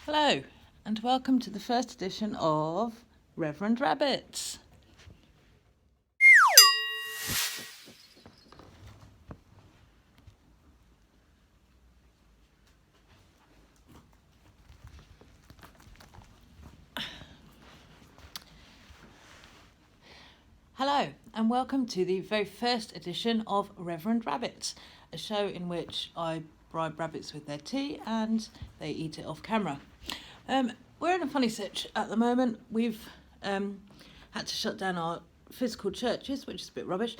Hello, and welcome to the first edition of Reverend Rabbits. Hello, and welcome to the very first edition of Reverend Rabbits, a show in which I bribe rabbits with their tea and they eat it off camera. We're in a funny sitch at the moment. We've had to shut down our physical churches, which is a bit rubbish,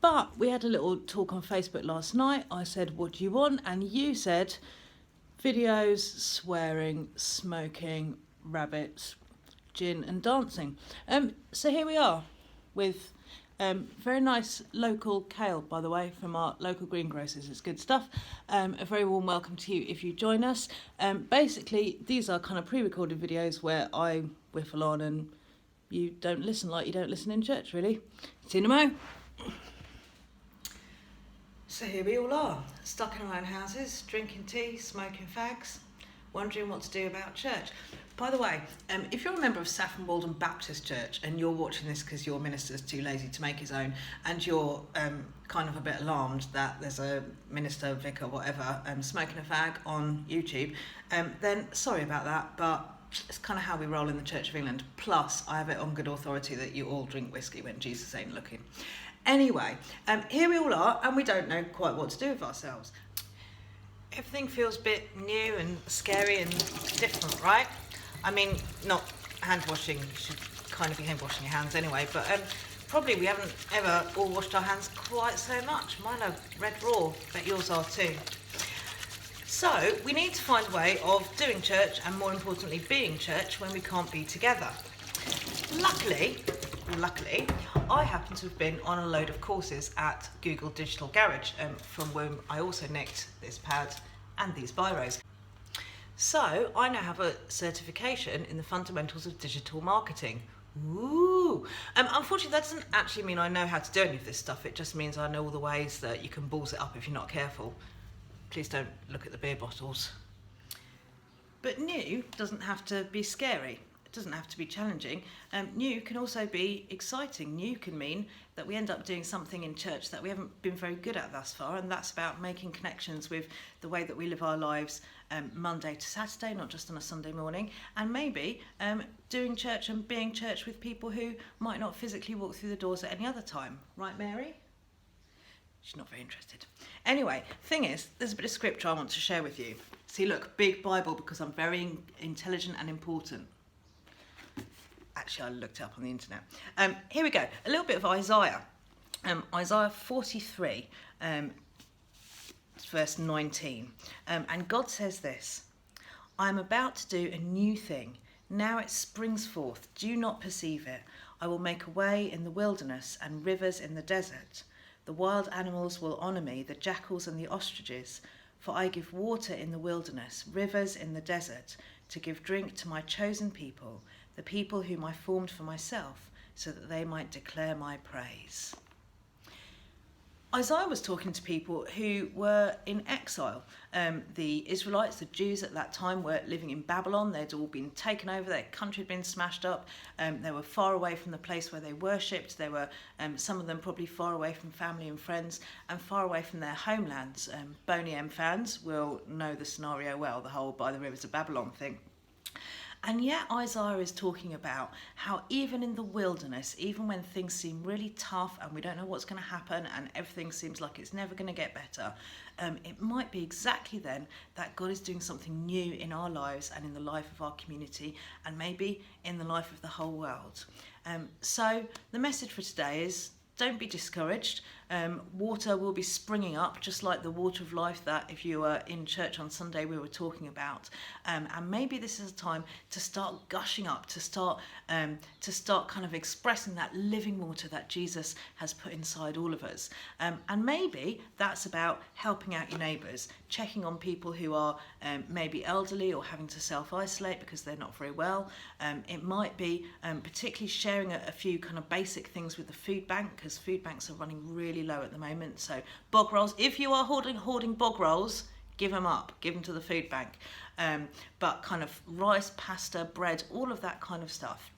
but we had a little talk on Facebook last night. I said, what do you want? And you said videos, swearing, smoking, rabbits, gin and dancing. So here we are with very nice local kale, by the way, from our local greengrocers. It's good stuff. A very warm welcome to you if you join us. Basically, these are kind of pre-recorded videos where I whiffle on and you don't listen like you don't listen in church, really. Cinema. So here we all are, stuck in our own houses, drinking tea, smoking fags, wondering what to do about church. By the way, if you're a member of Saffron Walden Baptist Church and you're watching this because your minister's too lazy to make his own and you're kind of a bit alarmed that there's a minister, vicar, whatever, smoking a fag on YouTube, then sorry about that, but it's kind of how we roll in the Church of England. Plus, I have it on good authority that you all drink whiskey when Jesus ain't looking. Anyway, here we all are and we don't know quite what to do with ourselves. Everything feels a bit new and scary and different, right? I mean, not hand washing, you should kind of be hand washing your hands anyway, but probably we haven't ever all washed our hands quite so much. Mine are red raw, bet yours are too. So we need to find a way of doing church and more importantly being church when we can't be together. Luckily, I happen to have been on a load of courses at Google Digital Garage, from whom I also nicked this pad and these biros. So I now have a certification in the fundamentals of digital marketing. Ooh! Unfortunately, that doesn't actually mean I know how to do any of this stuff. It just means I know all the ways that you can balls it up if you're not careful. Please don't look at the beer bottles. But new doesn't have to be scary. It doesn't have to be challenging. New can also be exciting. New can mean that we end up doing something in church that we haven't been very good at thus far, and that's about making connections with the way that we live our lives Monday to Saturday, not just on a Sunday morning, and maybe doing church and being church with people who might not physically walk through the doors at any other time. Right, Mary? She's not very interested. Anyway, thing is, there's a bit of scripture I want to share with you. See, look, big Bible because I'm very intelligent and important. Actually, I looked it up on the internet. Here we go. A little bit of Isaiah. Isaiah 43, verse 19. And God says this, I am about to do a new thing. Now it springs forth. Do not perceive it. I will make a way in the wilderness and rivers in the desert. The wild animals will honour me, the jackals and the ostriches. For I give water in the wilderness, rivers in the desert, to give drink to my chosen people, the people whom I formed for myself, so that they might declare my praise. Isaiah was talking to people who were in exile. The Israelites, the Jews at that time, were living in Babylon. They'd all been taken over, their country had been smashed up. They were far away from the place where they worshipped. They were, some of them probably far away from family and friends and far away from their homelands. Boney M fans will know the scenario well, the whole by the rivers of Babylon thing. And yet Isaiah is talking about how even in the wilderness, even when things seem really tough and we don't know what's going to happen and everything seems like it's never going to get better, it might be exactly then that God is doing something new in our lives and in the life of our community and maybe in the life of the whole world. So the message for today is, don't be discouraged. Water will be springing up, just like the water of life that if you were in church on Sunday we were talking about. And maybe this is a time to start gushing up, to start kind of expressing that living water that Jesus has put inside all of us. And maybe that's about helping out your neighbours, checking on people who are maybe elderly or having to self-isolate because they're not very well. It might be particularly sharing a few kind of basic things with the food bank. because food banks are running really low at the moment. So bog rolls, if you are hoarding bog rolls, give them up, give them to the food bank. But kind of rice, pasta, bread, all of that kind of stuff.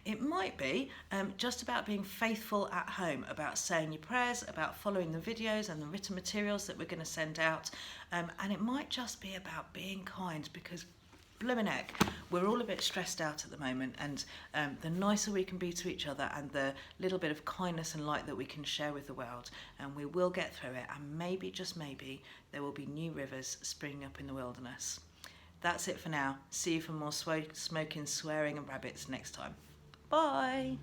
It might be just about being faithful at home, about saying your prayers, about following the videos and the written materials that we're going to send out. And it might just be about being kind, because blooming heck, we're all a bit stressed out at the moment, and the nicer we can be to each other and the little bit of kindness and light that we can share with the world, and we will get through it, and maybe, just maybe, there will be new rivers springing up in the wilderness. That's it for now. See you for more smoking, swearing and rabbits next time. Bye!